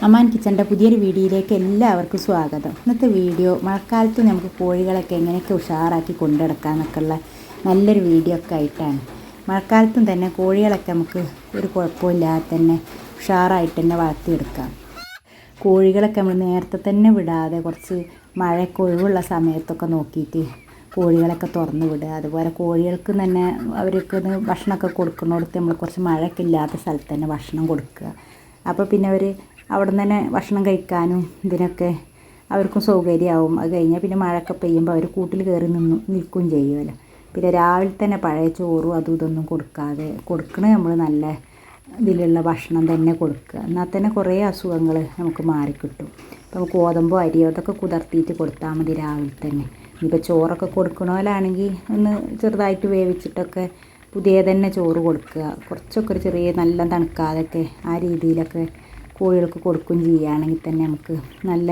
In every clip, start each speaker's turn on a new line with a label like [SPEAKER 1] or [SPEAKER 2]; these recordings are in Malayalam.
[SPEAKER 1] അമ്മാൻ കിച്ചൻ്റെ പുതിയൊരു വീഡിയോയിലേക്ക് എല്ലാവർക്കും സ്വാഗതം. ഇന്നത്തെ വീഡിയോ മഴക്കാലത്ത് നമുക്ക് കോഴികളൊക്കെ എങ്ങനെയൊക്കെ ഉഷാറാക്കി കൊണ്ടുനടക്കാമെന്നൊക്കെയുള്ള നല്ലൊരു വീഡിയോ ഒക്കെ ആയിട്ടാണ്. മഴക്കാലത്തും തന്നെ കോഴികളൊക്കെ നമുക്ക് ഒരു കുഴപ്പമില്ലാതെ തന്നെ ഉഷാറായിട്ട് തന്നെ വളർത്തിയെടുക്കാം. കോഴികളൊക്കെ നമ്മൾ നേരത്തെ തന്നെ വിടാതെ കുറച്ച് മഴയൊക്കെ ഒഴിവുള്ള സമയത്തൊക്കെ നോക്കിയിട്ട് കോഴികളൊക്കെ തുറന്ന് വിടുക. അതുപോലെ കോഴികൾക്ക് തന്നെ അവർക്ക് ഭക്ഷണമൊക്കെ കൊടുക്കുന്നിടത്ത് നമ്മൾ കുറച്ച് മഴയൊക്കെ ഇല്ലാത്ത സ്ഥലത്ത് തന്നെ ഭക്ഷണം കൊടുക്കുക. അപ്പോൾ പിന്നെ അവർ അവിടെ നിന്ന് തന്നെ ഭക്ഷണം കഴിക്കാനും ഇതിനൊക്കെ അവർക്കും സൗകര്യമാവും. അത് കഴിഞ്ഞാൽ പിന്നെ മഴയൊക്കെ പെയ്യുമ്പോൾ അവർ കൂട്ടിൽ കയറി നിൽക്കുകയും ചെയ്യുമല്ലോ. പിന്നെ രാവിലെ തന്നെ പഴയ ചോറും അതും ഇതൊന്നും കൊടുക്കാതെ കൊടുക്കണത് നമ്മൾ നല്ല ഇതിലുള്ള ഭക്ഷണം തന്നെ കൊടുക്കുക. എന്നാൽ തന്നെ കുറേ അസുഖങ്ങൾ നമുക്ക് മാറിക്കിട്ടും. ഇപ്പോൾ ഗോതമ്പോ അരിയോ അതൊക്കെ കുതിർത്തിയിട്ട് കൊടുത്താൽ മതി രാവിലെ തന്നെ. ഇനിയിപ്പോൾ ചോറൊക്കെ കൊടുക്കണോലാണെങ്കിൽ ഒന്ന് ചെറുതായിട്ട് വേവിച്ചിട്ടൊക്കെ പുതിയ തന്നെ ചോറ് കൊടുക്കുക. കുറച്ചൊക്കെ ഒരു ചെറിയ നല്ല തണുക്കാതൊക്കെ ആ രീതിയിലൊക്കെ കോഴികൾക്ക് കൊടുക്കുകയും ചെയ്യുകയാണെങ്കിൽ തന്നെ നമുക്ക് നല്ല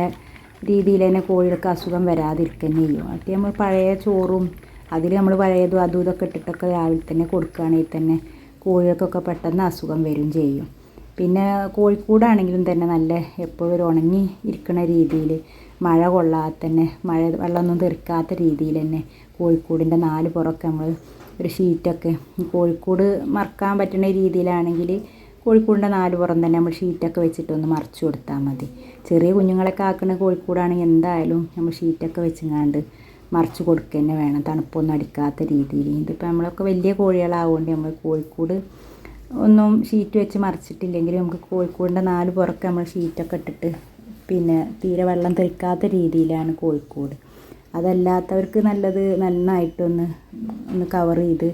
[SPEAKER 1] രീതിയിൽ തന്നെ കോഴികൾക്ക് അസുഖം വരാതിരിക്കുകയും ചെയ്യും. മറ്റേ നമ്മൾ പഴയ ചോറും അതിൽ നമ്മൾ പഴയതും അതും ഇതൊക്കെ ഇട്ടിട്ടൊക്കെ രാവിലെ തന്നെ കൊടുക്കുകയാണെങ്കിൽ തന്നെ കോഴികൾക്കൊക്കെ പെട്ടെന്ന് അസുഖം വരും ചെയ്യും. പിന്നെ കോഴിക്കൂടാണെങ്കിലും തന്നെ നല്ല എപ്പോഴും ഒരു ഉണങ്ങി ഇരിക്കുന്ന രീതിയിൽ മഴ കൊള്ളാതെ തന്നെ വെള്ളമൊന്നും തെറിക്കാത്ത രീതിയിൽ തന്നെ കോഴിക്കൂടിൻ്റെ 4 പുറമൊക്കെ നമ്മൾ ഒരു ഷീറ്റൊക്കെ കോഴിക്കൂട് മറക്കാൻ പറ്റുന്ന രീതിയിലാണെങ്കിൽ കോഴിക്കൂടിൻ്റെ 4 പുറം തന്നെ നമ്മൾ ഷീറ്റൊക്കെ വെച്ചിട്ടൊന്ന് മറച്ചു കൊടുത്താൽ മതി. ചെറിയ കുഞ്ഞുങ്ങളൊക്കെ ആക്കുന്ന കോഴിക്കൂടാണെങ്കിൽ എന്തായാലും നമ്മൾ ഷീറ്റൊക്കെ വെച്ചങ്ങാണ്ട് മറച്ച് കൊടുക്കുക തന്നെ വേണം, തണുപ്പൊന്നും അടിക്കാത്ത രീതിയിൽ. ഇതിപ്പോൾ നമ്മളൊക്കെ വലിയ കോഴികളാവുകൊണ്ട് നമ്മൾ കോഴിക്കൂട് ഒന്നും ഷീറ്റ് വെച്ച് മറിച്ചിട്ടില്ലെങ്കിൽ നമുക്ക് കോഴിക്കൂടിൻ്റെ 4 പുറമൊക്കെ നമ്മൾ ഷീറ്റൊക്കെ ഇട്ടിട്ട് പിന്നെ തീരെ വെള്ളം തെറിക്കാത്ത രീതിയിലാണ് കോഴിക്കൂട്. അതല്ലാത്തവർക്ക് നല്ലത് നന്നായിട്ടൊന്ന് കവർ ചെയ്ത്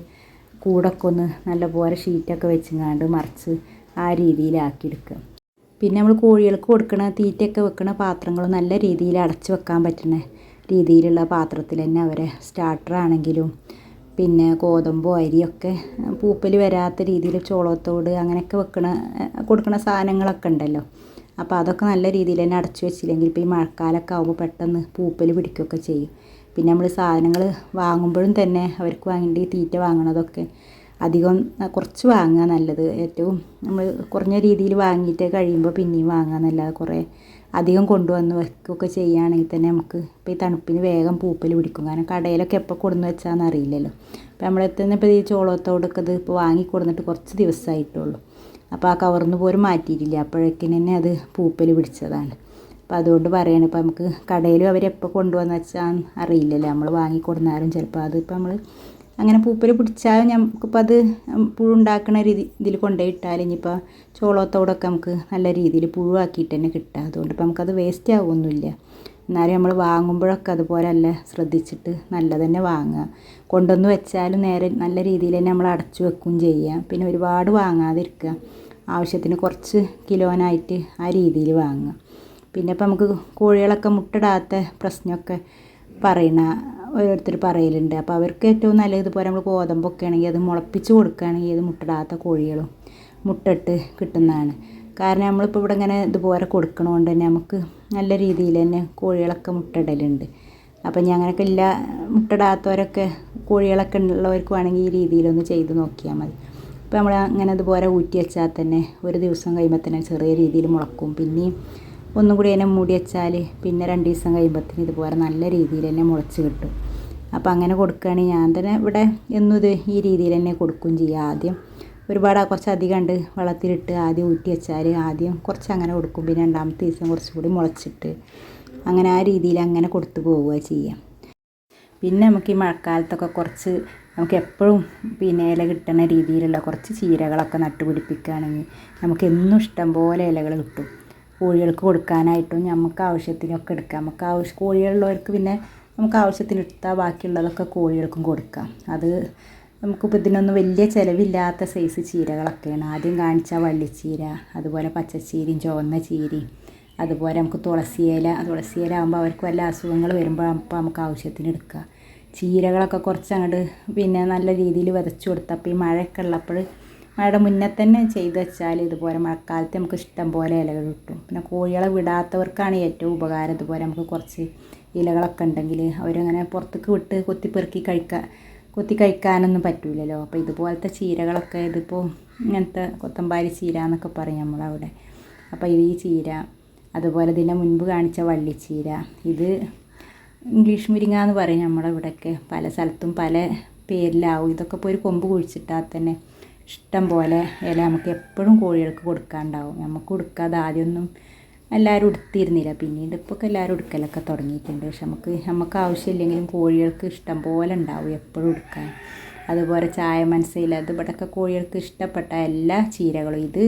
[SPEAKER 1] കൂടൊക്കെ ഒന്ന് നല്ലപോലെ ഷീറ്റൊക്കെ വെച്ചങ്ങാണ്ട് മറിച്ച് ആ രീതിയിലാക്കിയെടുക്കുക. പിന്നെ നമ്മൾ കോഴികൾക്ക് കൊടുക്കണ തീറ്റയൊക്കെ വെക്കണ പാത്രങ്ങൾ നല്ല രീതിയിൽ അടച്ചു വെക്കാൻ പറ്റുന്ന രീതിയിലുള്ള പാത്രത്തിൽ തന്നെ അവരെ സ്റ്റാർട്ടറാണെങ്കിലും പിന്നെ ഗോതമ്പോ അരിയൊക്കെ പൂപ്പൽ വരാത്ത രീതിയിൽ ചോളത്തോട് അങ്ങനെയൊക്കെ കൊടുക്കണ സാധനങ്ങളൊക്കെ ഉണ്ടല്ലോ. അപ്പോൾ അതൊക്കെ നല്ല രീതിയിൽ തന്നെ അടച്ചു വെച്ചില്ലെങ്കിൽ ഇപ്പോൾ ഈ മഴക്കാലമൊക്കെ ആകുമ്പോൾ പെട്ടെന്ന് പൂപ്പൽ പിടിക്കുകയൊക്കെ ചെയ്യും. പിന്നെ നമ്മൾ സാധനങ്ങൾ വാങ്ങുമ്പോഴും തന്നെ അവർക്ക് വേണ്ടി തീറ്റ വാങ്ങണതൊക്കെ അധികം കുറച്ച് വാങ്ങുക നല്ലത്. ഏറ്റവും നമ്മൾ കുറഞ്ഞ രീതിയിൽ വാങ്ങിയിട്ട് കഴിയുമ്പോൾ പിന്നെയും വാങ്ങുക എന്നല്ലാതെ കുറേ അധികം കൊണ്ടുവന്ന് വെക്കുകയൊക്കെ ചെയ്യുകയാണെങ്കിൽ തന്നെ നമുക്ക് ഇപ്പോൾ ഈ തണുപ്പിന് വേഗം പൂപ്പൽ പിടിക്കും. കാരണം കടയിലൊക്കെ എപ്പോൾ കൊടുന്ന് വെച്ചാന്ന് അറിയില്ലല്ലോ. അപ്പോൾ നമ്മളെത്തുന്ന ഇപ്പോൾ ഈ ചോളത്തോടൊക്കെ ഇത് ഇപ്പോൾ വാങ്ങി കൊടുത്തിട്ട് കുറച്ച് ദിവസമായിട്ടുള്ളൂ. അപ്പോൾ ആ കവർന്ന് പോലും മാറ്റിയിട്ടില്ല, അപ്പോഴേക്കിന് തന്നെ അത് പൂപ്പൽ പിടിച്ചതാണ്. അപ്പോൾ അതുകൊണ്ട് പറയണം, ഇപ്പോൾ നമുക്ക് കടയിലും അവരെപ്പോൾ കൊണ്ടുവന്ന് വെച്ചാൽ അറിയില്ലല്ലോ. നമ്മൾ വാങ്ങി കൊടുന്നാലും ചിലപ്പോൾ അതിപ്പോൾ നമ്മൾ അങ്ങനെ പൂപ്പൽ പിടിച്ചാലും നമുക്കിപ്പോൾ അത് പുഴുണ്ടാക്കുന്ന ഇതിൽ കൊണ്ടുപോയിട്ടാൽ ഇനിയിപ്പോൾ ചോളത്തോടൊക്കെ നമുക്ക് നല്ല രീതിയിൽ പുഴുവാക്കിയിട്ട് തന്നെ കിട്ടുക. അതുകൊണ്ട് ഇപ്പോൾ നമുക്കത് വേസ്റ്റ് ആവുമൊന്നുമില്ല. എന്നാലും നമ്മൾ വാങ്ങുമ്പോഴൊക്കെ അതുപോലെ അല്ല ശ്രദ്ധിച്ചിട്ട് നല്ല തന്നെ വാങ്ങുക. കൊണ്ടുവന്ന് വെച്ചാലും നേരെ നല്ല രീതിയിൽ തന്നെ നമ്മൾ അടച്ചു വെക്കുകയും ചെയ്യുക. പിന്നെ ഒരുപാട് വാങ്ങാതിരിക്കുക, ആവശ്യത്തിന് കുറച്ച് കിലോനായിട്ട് ആ രീതിയിൽ വാങ്ങുക. പിന്നെ ഇപ്പോൾ നമുക്ക് കോഴികളൊക്കെ മുട്ടയിടാത്ത പ്രശ്നമൊക്കെ ഓരോരുത്തർ പറയലുണ്ട്. അപ്പോൾ അവർക്ക് ഏറ്റവും നല്ലത് ഇതുപോലെ നമ്മൾ ഗോതമ്പൊക്കെ ആണെങ്കിൽ അത് മുളപ്പിച്ച് കൊടുക്കുകയാണെങ്കിൽ അത് മുട്ടയിടാത്ത കോഴികളും മുട്ടയിട്ട് കിട്ടുന്നതാണ്. കാരണം നമ്മളിപ്പോൾ ഇവിടെ ഇങ്ങനെ ഇതുപോലെ കൊടുക്കണതുകൊണ്ട് തന്നെ നമുക്ക് നല്ല രീതിയിൽ തന്നെ കോഴികളൊക്കെ മുട്ടയിടലുണ്ട്. അപ്പം ഇനി അങ്ങനെയൊക്കെ ഇല്ല മുട്ടയിടാത്തവരൊക്കെ കോഴികളൊക്കെ ഉള്ളവർക്ക് വേണമെങ്കിൽ ഈ രീതിയിലൊന്ന് ചെയ്ത് നോക്കിയാൽ മതി. ഇപ്പോൾ നമ്മൾ അങ്ങനെ ഇതുപോലെ ഊറ്റി വെച്ചാൽ തന്നെ ഒരു ദിവസം കഴിയുമ്പോൾ തന്നെ ചെറിയ രീതിയിൽ മുളക്കും. പിന്നെയും ഒന്നും കൂടി അതിനെ മൂടി വെച്ചാൽ പിന്നെ 2 ദിവസം കഴിയുമ്പോഴത്തേന് ഇതുപോലെ നല്ല രീതിയിൽ തന്നെ മുളച്ച് കിട്ടും. അപ്പോൾ അങ്ങനെ കൊടുക്കുകയാണെങ്കിൽ ഞാൻ തന്നെ ഇവിടെ എന്നും ഇത് ഈ രീതിയിൽ തന്നെ കൊടുക്കുകയും ചെയ്യുക. ആദ്യം ഒരുപാട് കുറച്ചധികം ഉണ്ട് വെള്ളത്തിലിട്ട് ആദ്യം ഊറ്റി വെച്ചാൽ ആദ്യം കുറച്ച് അങ്ങനെ കൊടുക്കും. പിന്നെ 2ാമത്തെ ദിവസം കുറച്ചുകൂടി മുളച്ചിട്ട് അങ്ങനെ ആ രീതിയിൽ അങ്ങനെ കൊടുത്തു പോവുക ചെയ്യാം. പിന്നെ നമുക്ക് ഈ മഴക്കാലത്തൊക്കെ കുറച്ച് നമുക്ക് എപ്പോഴും പിന്നെ ഇല കിട്ടുന്ന രീതിയിലുള്ള കുറച്ച് ചീരകളൊക്കെ നട്ടുപിടിപ്പിക്കുകയാണെങ്കിൽ നമുക്ക് എന്നും ഇഷ്ടം പോലെ ഇലകൾ കിട്ടും. കോഴികൾക്ക് കൊടുക്കാനായിട്ടും നമുക്ക് ആവശ്യത്തിനൊക്കെ എടുക്കാം. കോഴികളുള്ളവർക്ക് പിന്നെ നമുക്ക് ആവശ്യത്തിന് എടുത്താൽ ബാക്കിയുള്ളതൊക്കെ കോഴികൾക്കും കൊടുക്കാം. അത് നമുക്കിപ്പോൾ ഇതിനൊന്നും വലിയ ചിലവില്ലാത്ത സൈസ് ചീരകളൊക്കെയാണ്. ആദ്യം കാണിച്ച വള്ളിച്ചീര, അതുപോലെ പച്ചച്ചീരയും ചുവന്ന ചീരയും, അതുപോലെ നമുക്ക് തുളസിയില ആകുമ്പോൾ അവർക്ക് വല്ല അസുഖങ്ങൾ വരുമ്പോൾ അപ്പോൾ നമുക്ക് ആവശ്യത്തിന് എടുക്കുക. ചീരകളൊക്കെ കുറച്ച് അങ്ങോട്ട് പിന്നെ നല്ല രീതിയിൽ വിതച്ച് കൊടുത്തപ്പോൾ ഈ മഴയൊക്കെ ഉള്ളപ്പോൾ മഴയുടെ മുന്നേ തന്നെ ചെയ്ത് വെച്ചാൽ ഇതുപോലെ മഴക്കാലത്ത് നമുക്ക് ഇഷ്ടം പോലെ ഇലകൾ കിട്ടും. പിന്നെ കോഴികളെ വിടാത്തവർക്കാണ് ഏറ്റവും ഉപകാരം. ഇതുപോലെ നമുക്ക് കുറച്ച് ഇലകളൊക്കെ ഉണ്ടെങ്കിൽ അവരങ്ങനെ പുറത്തേക്ക് വിട്ട് കൊത്തി കഴിക്കാനൊന്നും പറ്റില്ലല്ലോ. അപ്പോൾ ഇതുപോലത്തെ ചീരകളൊക്കെ ഇതിപ്പോൾ ഇങ്ങനത്തെ കൊത്തമ്പാരി ചീര എന്നൊക്കെ പറയും നമ്മളവിടെ. അപ്പോൾ ഈ ചീര അതുപോലെ ഇതിനെ മുൻപ് കാണിച്ച വള്ളിച്ചീര, ഇത് ഇംഗ്ലീഷ് മുരിങ്ങ എന്ന് പറയും നമ്മുടെ ഇവിടെയൊക്കെ, പല സ്ഥലത്തും പല പേരിലാവും. ഇതൊക്കെ ഇപ്പോൾ ഒരു കൊമ്പ് കുഴിച്ചിട്ടാൽ തന്നെ ഇഷ്ടം പോലെ ഇല നമുക്ക് എപ്പോഴും കോഴികൾക്ക് കൊടുക്കാനുണ്ടാവും. നമുക്ക് കൊടുക്കാതെ ആദ്യമൊന്നും എല്ലാവരും എടുത്തിരുന്നില്ല, പിന്നീട് ഇപ്പോൾ എല്ലാവരും എടുക്കലൊക്കെ തുടങ്ങിയിട്ടുണ്ട്. പക്ഷെ നമുക്ക് ആവശ്യമില്ലെങ്കിലും കോഴികൾക്ക് ഇഷ്ടം പോലെ ഉണ്ടാവും എപ്പോഴും എടുക്കാൻ. അതുപോലെ ചായ മനസ്സിൽ അത് ഇവിടെയൊക്കെ കോഴികൾക്ക് ഇഷ്ടപ്പെട്ട എല്ലാ ചീരകളും ഇത്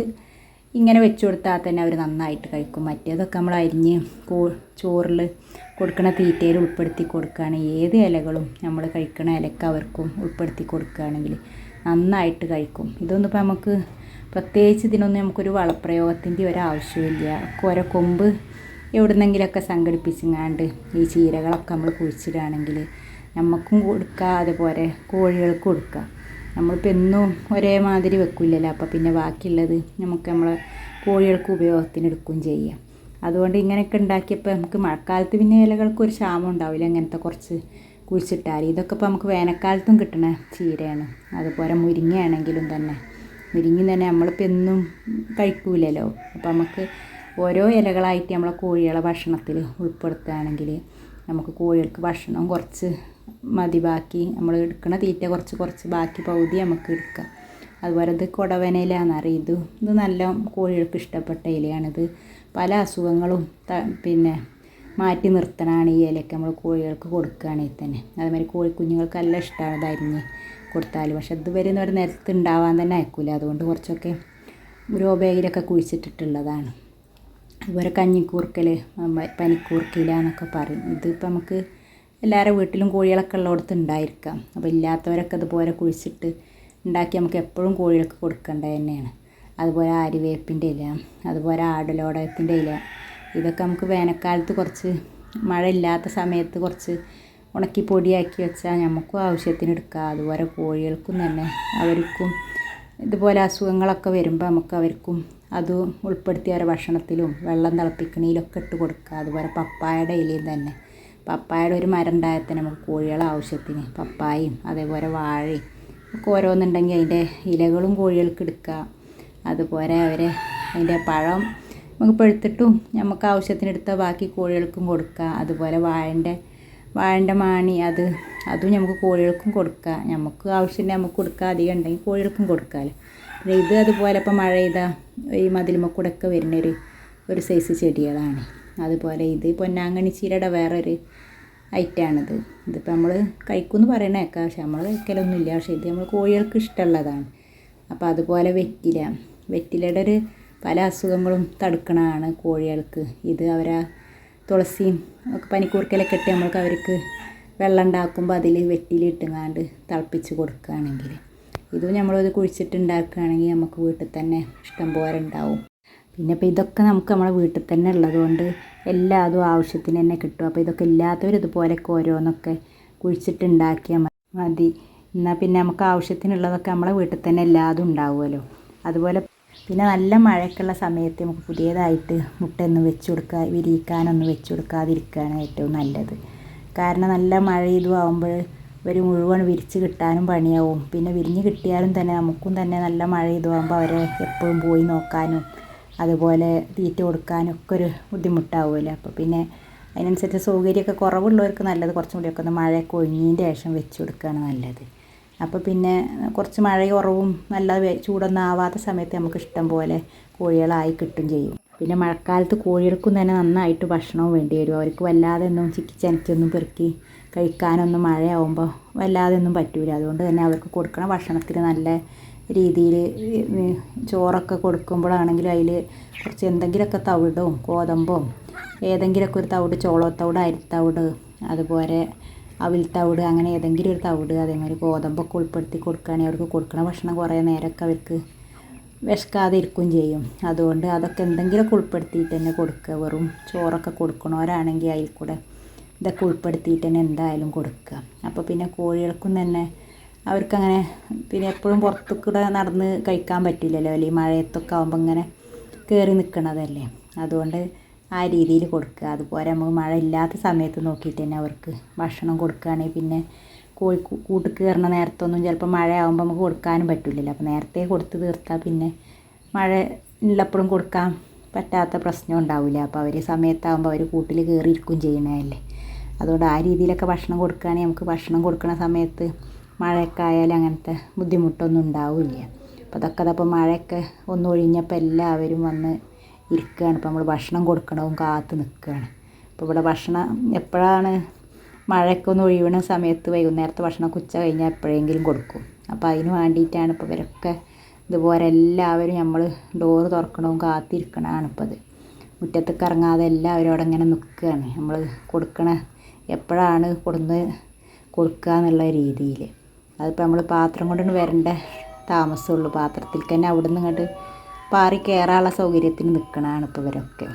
[SPEAKER 1] ഇങ്ങനെ വെച്ച് കൊടുത്താൽ തന്നെ അവർ നന്നായിട്ട് കഴിക്കും. മറ്റേതൊക്കെ നമ്മൾ അരിഞ്ഞ് ചോറിൽ കൊടുക്കുന്ന തീറ്റയിൽ ഉൾപ്പെടുത്തി കൊടുക്കുകയാണ്. ഏത് ഇലകളും നമ്മൾ കഴിക്കണ ഇലക്ക് അവർക്കും ഉൾപ്പെടുത്തി കൊടുക്കുകയാണെങ്കിൽ നന്നായിട്ട് കഴിക്കും. ഇതൊന്നും ഇപ്പോൾ നമുക്ക് പ്രത്യേകിച്ച് ഇതിനൊന്നും നമുക്കൊരു വളപ്രയോഗത്തിൻ്റെ ഒരാവശ്യമില്ല. ഓരോ കൊമ്പ് എവിടുന്നെങ്കിലൊക്കെ സംഘടിപ്പിച്ചങ്ങാണ്ട് ഈ ചീരകളൊക്കെ നമ്മൾ കുഴിച്ചിടുകയാണെങ്കിൽ നമുക്കും കൊടുക്കുക, അതുപോലെ കോഴികൾക്കും കൊടുക്കുക. നമ്മളിപ്പോൾ എന്നും ഒരേമാതിരി വെക്കില്ലല്ലോ, അപ്പോൾ പിന്നെ ബാക്കിയുള്ളത് നമുക്ക് നമ്മളെ കോഴികൾക്ക് ഉപയോഗത്തിന് എടുക്കുകയും ചെയ്യാം. അതുകൊണ്ട് ഇങ്ങനെയൊക്കെ ഉണ്ടാക്കിയപ്പോൾ നമുക്ക് മഴക്കാലത്ത് പിന്നെ ഇലകൾക്ക് ഒരു ക്ഷാമം ഉണ്ടാവില്ല. ഇങ്ങനത്തെ കുറച്ച് കുഴിച്ചിട്ടാൽ ഇതൊക്കെ ഇപ്പോൾ നമുക്ക് വേനൽക്കാലത്തും കിട്ടുന്ന ചീരയാണ്. അതുപോലെ മുരിങ്ങയാണെങ്കിലും തന്നെ, മുരിങ്ങ തന്നെ നമ്മളിപ്പോൾ എന്നും കഴിക്കൂലല്ലോ, അപ്പോൾ നമുക്ക് ഓരോ ഇലകളായിട്ട് നമ്മളെ കോഴികളെ ഭക്ഷണത്തിൽ ഉൾപ്പെടുത്തുകയാണെങ്കിൽ നമുക്ക് കോഴികൾക്ക് ഭക്ഷണം കുറച്ച് മതി, ബാക്കി നമ്മൾ എടുക്കുന്ന തീറ്റ കുറച്ച് ബാക്കി പകുതി നമുക്ക് എടുക്കാം. അതുപോലെ ഇത് കൊടവനയിലാണെന്നറിയും, ഇത് നല്ല കോഴികൾക്ക് ഇഷ്ടപ്പെട്ട ഇലയാണിത്. പല അസുഖങ്ങളും പിന്നെ മാറ്റി നിർത്തണതാണ് ഈ ഇലയൊക്കെ നമ്മൾ കോഴികൾക്ക് കൊടുക്കുകയാണെങ്കിൽ തന്നെ. അതുമാതിരി കോഴിക്കുഞ്ഞുങ്ങൾക്ക് നല്ല ഇഷ്ടമാണ് ഇത് അരിഞ്ഞ് കൊടുത്താൽ. പക്ഷെ ഇതുവരെ ഒരു നിലത്ത് ഉണ്ടാവാൻ തന്നെ അയക്കില്ല, അതുകൊണ്ട് കുറച്ചൊക്കെ ഗ്രോ ബാഗിലൊക്കെ കുഴിച്ചിട്ടിട്ടുള്ളതാണ്. അതുപോലെ കഞ്ഞിക്കൂർക്കൽ, പനിക്കൂർക്കയില എന്നൊക്കെ പറയും. ഇതിപ്പോൾ നമുക്ക് എല്ലാവരുടെ വീട്ടിലും കോഴികളൊക്കെ ഉള്ളിടത്ത് ഉണ്ടായിരിക്കാം. അപ്പോൾ ഇല്ലാത്തവരൊക്കെ അതുപോലെ കുഴിച്ചിട്ട് ഉണ്ടാക്കി നമുക്ക് എപ്പോഴും കോഴികൾക്ക് കൊടുക്കേണ്ടത് തന്നെയാണ്. അതുപോലെ ആര്യവേപ്പിൻ്റെ ഇല, അതുപോലെ ആടലോടകത്തിൻ്റെ ഇല, ഇതൊക്കെ നമുക്ക് വേനൽക്കാലത്ത് കുറച്ച് മഴ ഇല്ലാത്ത സമയത്ത് കുറച്ച് ഉണക്കി പൊടിയാക്കി വെച്ചാൽ നമുക്കും ആവശ്യത്തിന് എടുക്കാം. അതുപോലെ കോഴികൾക്കും തന്നെ അവർക്കും ഇതുപോലെ അസുഖങ്ങളൊക്കെ വരുമ്പോൾ നമുക്ക് അവർക്കും അത് ഉൾപ്പെടുത്തി അവരുടെ ഭക്ഷണത്തിലും വെള്ളം തിളപ്പിക്കണയിലൊക്കെ ഇട്ട് കൊടുക്കുക. അതുപോലെ പപ്പായയുടെ ഇലയും തന്നെ, പപ്പായയുടെ ഒരു മരം ഉണ്ടായാൽ തന്നെ നമുക്ക് കോഴികളെ ആവശ്യത്തിന് പപ്പായയും അതേപോലെ വാഴയും ഒക്കെ ഓരോന്നുണ്ടെങ്കിൽ അതിൻ്റെ ഇലകളും കോഴികൾക്ക് എടുക്കുക. അതുപോലെ അതിൻ്റെ പഴം നമുക്ക് പഴുത്തിട്ടും നമുക്ക് ആവശ്യത്തിന് എടുത്താൽ ബാക്കി കോഴികൾക്കും കൊടുക്കുക. അതുപോലെ വാഴൻ്റെ മാണി അതും നമുക്ക് കോഴികൾക്കും കൊടുക്കുക. നമുക്ക് ആവശ്യമുണ്ടെങ്കിൽ നമുക്ക് കൊടുക്കുക, അധികം ഉണ്ടെങ്കിൽ കോഴികൾക്കും കൊടുക്കാമല്ലോ. പിന്നെ ഇത് അതുപോലെ ഇപ്പോൾ മഴ ചെയ്താൽ ഈ മതിലുമ്മ കൂടെ ഒക്കെ വരുന്നൊരു സൈസ് ചെടികളാണ്. അതുപോലെ ഇത് പൊന്നാങ്കണ്ണി ചീരയുടെ വേറൊരു ഐറ്റമാണിത്. ഇതിപ്പോൾ നമ്മൾ കഴിക്കുമെന്ന് പറയണ കേൾക്കാം, പക്ഷെ നമ്മൾ കഴിക്കലൊന്നുമില്ല. പക്ഷേ ഇത് നമ്മൾ കോഴികൾക്ക് ഇഷ്ടമുള്ളതാണ്. അപ്പോൾ അതുപോലെ വെറ്റിലയുടെ പല അസുഖങ്ങളും തടുക്കണതാണ് കോഴികൾക്ക്. ഇത് അവരാ തുളസിയും ഒക്കെ പനിക്കൂർക്കലൊക്കെ ഇട്ട് നമ്മൾക്ക് അവർക്ക് വെള്ളം ഉണ്ടാക്കുമ്പോൾ അതിൽ വെറ്റിലിട്ടുങ്ങാണ്ട് തിളപ്പിച്ച് കൊടുക്കുകയാണെങ്കിൽ, ഇതും നമ്മളത് കുഴിച്ചിട്ടുണ്ടാക്കുകയാണെങ്കിൽ നമുക്ക് വീട്ടിൽ തന്നെ ഇഷ്ടം പോലെ ഉണ്ടാവും. പിന്നെ ഇപ്പോൾ ഇതൊക്കെ നമുക്ക് നമ്മളെ വീട്ടിൽ തന്നെ ഉള്ളതുകൊണ്ട് എല്ലാതും ആവശ്യത്തിന് തന്നെ കിട്ടും. അപ്പോൾ ഇതൊക്കെ ഇല്ലാത്തവർ ഇതുപോലെയൊക്കെ ഓരോന്നൊക്കെ കുഴിച്ചിട്ടുണ്ടാക്കിയാൽ മതി. എന്നാൽ പിന്നെ നമുക്ക് ആവശ്യത്തിനുള്ളതൊക്കെ നമ്മളെ വീട്ടിൽ തന്നെ എല്ലാതും ഉണ്ടാവുമല്ലോ. അതുപോലെ പിന്നെ നല്ല മഴയൊക്കെയുള്ള സമയത്ത് നമുക്ക് പുതിയതായിട്ട് മുട്ടയൊന്നും വെച്ച് കൊടുക്കുക, വിരിയിക്കാനൊന്നും വെച്ച് കൊടുക്കാതിരിക്കുകയാണ് ഏറ്റവും നല്ലത്. കാരണം നല്ല മഴ ഇതും ആകുമ്പോൾ ഒരു മുഴുവൻ വിരിച്ച് കിട്ടാനും പണിയാവും. പിന്നെ വിരിഞ്ഞ് കിട്ടിയാലും തന്നെ നമുക്കും തന്നെ നല്ല മഴ ഇതുമാകുമ്പോൾ അവരെ എപ്പോഴും പോയി നോക്കാനും അതുപോലെ തീറ്റ കൊടുക്കാനും ഒക്കെ ഒരു ബുദ്ധിമുട്ടാവുമല്ലോ. അപ്പോൾ പിന്നെ അതിനനുസരിച്ച് സൗകര്യമൊക്കെ കുറവുള്ളവർക്ക് നല്ലത് കുറച്ചും കൂടിയൊക്കെ ഒന്ന് മഴയൊക്കെ ഒഴിഞ്ഞതിൻ്റെ ശേഷം വെച്ച് കൊടുക്കുകയാണ് നല്ലത്. അപ്പോൾ പിന്നെ കുറച്ച് മഴ കുറവും നല്ല ചൂടൊന്നും ആവാത്ത സമയത്ത് നമുക്ക് ഇഷ്ടം പോലെ കോഴികളായി കിട്ടും ചെയ്യും. പിന്നെ മഴക്കാലത്ത് കോഴികൾക്കും തന്നെ നന്നായിട്ട് ഭക്ഷണവും വേണ്ടി വരും. അവർക്ക് വല്ലാതെ ഒന്നും ചിക്കിച്ചനക്കൊന്നും പെറുക്കി കഴിക്കാനൊന്നും മഴയാവുമ്പോൾ വല്ലാതെ ഒന്നും പറ്റൂല. അതുകൊണ്ട് തന്നെ അവർക്ക് കൊടുക്കണ ഭക്ഷണത്തിന് നല്ല രീതിയിൽ ചോറൊക്കെ കൊടുക്കുമ്പോഴാണെങ്കിലും അതിൽ കുറച്ച് എന്തെങ്കിലുമൊക്കെ തവിടും ഗോതമ്പും ഏതെങ്കിലുമൊക്കെ ഒരു തവിട്, ചോളത്തവിട്, അരിത്തവിട്, അതുപോലെ അവിൽ തവിട്, അങ്ങനെ ഏതെങ്കിലും ഒരു തവിട്, അതേമാതിരി ഗോതമ്പൊക്കെ ഉൾപ്പെടുത്തി കൊടുക്കുകയാണെങ്കിൽ അവർക്ക് കൊടുക്കണ ഭക്ഷണം കുറേ നേരമൊക്കെ അവർക്ക് വിശക്കാതെ ഇരിക്കുകയും ചെയ്യും. അതുകൊണ്ട് അതൊക്കെ എന്തെങ്കിലുമൊക്കെ ഉൾപ്പെടുത്തിയിട്ട് തന്നെ കൊടുക്കുക. വെറും ചോറൊക്കെ കൊടുക്കണവരാണെങ്കിൽ അതിൽ കൂടെ ഇതൊക്കെ ഉൾപ്പെടുത്തിയിട്ട് തന്നെ എന്തായാലും കൊടുക്കുക. അപ്പോൾ പിന്നെ കോഴികൾക്കും തന്നെ അവർക്കങ്ങനെ പിന്നെ എപ്പോഴും പുറത്തുകൂടെ നടന്ന് കഴിക്കാൻ പറ്റില്ലല്ലോ, അല്ലെങ്കിൽ മഴയത്തൊക്കെ ആകുമ്പോൾ ഇങ്ങനെ കയറി നിൽക്കണതല്ലേ. അതുകൊണ്ട് ആ രീതിയിൽ കൊടുക്കുക. അതുപോലെ നമുക്ക് മഴ ഇല്ലാത്ത സമയത്ത് നോക്കിയിട്ട് തന്നെ അവർക്ക് ഭക്ഷണം കൊടുക്കുകയാണെങ്കിൽ പിന്നെ കൂട്ടിൽ കയറുന്ന നേരത്തൊന്നും ചിലപ്പോൾ മഴ ആകുമ്പോൾ നമുക്ക് കൊടുക്കാനും പറ്റില്ലല്ലോ. അപ്പോൾ നേരത്തെ കൊടുത്ത് തീർത്താൽ പിന്നെ മഴ ഉള്ളപ്പോഴും കൊടുക്കാൻ പറ്റാത്ത പ്രശ്നം ഉണ്ടാവില്ല. അപ്പോൾ അവർ സമയത്താകുമ്പോൾ അവർ കൂട്ടിൽ കയറിയിരിക്കും ചെയ്യണതല്ലേ. അതുകൊണ്ട് ആ രീതിയിലൊക്കെ ഭക്ഷണം കൊടുക്കുകയാണെങ്കിൽ നമുക്ക് ഭക്ഷണം കൊടുക്കുന്ന സമയത്ത് മഴയൊക്കെ ആയാലും അങ്ങനത്തെ ബുദ്ധിമുട്ടൊന്നും ഉണ്ടാവില്ല. അപ്പോൾ അതൊക്കെ അതപ്പോൾ മഴയൊക്കെ ഒന്ന് ഒഴിഞ്ഞപ്പോൾ എല്ലാവരും വന്ന് ഇരിക്കുകയാണ്. ഇപ്പോൾ നമ്മൾ ഭക്ഷണം കൊടുക്കണവും കാത്ത് നിൽക്കുകയാണ്. അപ്പോൾ ഇവിടെ ഭക്ഷണം എപ്പോഴാണ് മഴയൊക്കെ ഒന്ന് ഒഴിയണ സമയത്ത് വൈകുന്നേരത്തെ ഭക്ഷണം ഉച്ച കഴിഞ്ഞാൽ എപ്പോഴെങ്കിലും കൊടുക്കും. അപ്പോൾ അതിന് വേണ്ടിയിട്ടാണ് ഇപ്പോൾ ഇവരൊക്കെ ഇതുപോലെ എല്ലാവരും നമ്മൾ ഡോറ് തുറക്കണവും കാത്തിരിക്കണതാണ് ഇപ്പോൾ അത്. മുറ്റത്തേക്ക് ഇറങ്ങാതെ എല്ലാവരും അവിടെ ഇങ്ങനെ നിൽക്കുകയാണ്. നമ്മൾ കൊടുക്കണ എപ്പോഴാണ് കൊടുന്ന് കൊടുക്കുക എന്നുള്ള രീതിയിൽ. അതിപ്പോൾ നമ്മൾ പാത്രം കൊണ്ടുകൊണ്ട് വരേണ്ട താമസമുള്ളൂ. പാത്രത്തിൽ തന്നെ അവിടെ നിന്ന് ഇങ്ങോട്ട് പാറി കയറാനുള്ള സൗകര്യത്തിന് നിൽക്കണതാണ് ഇപ്പോൾ ഇവരൊക്കെ.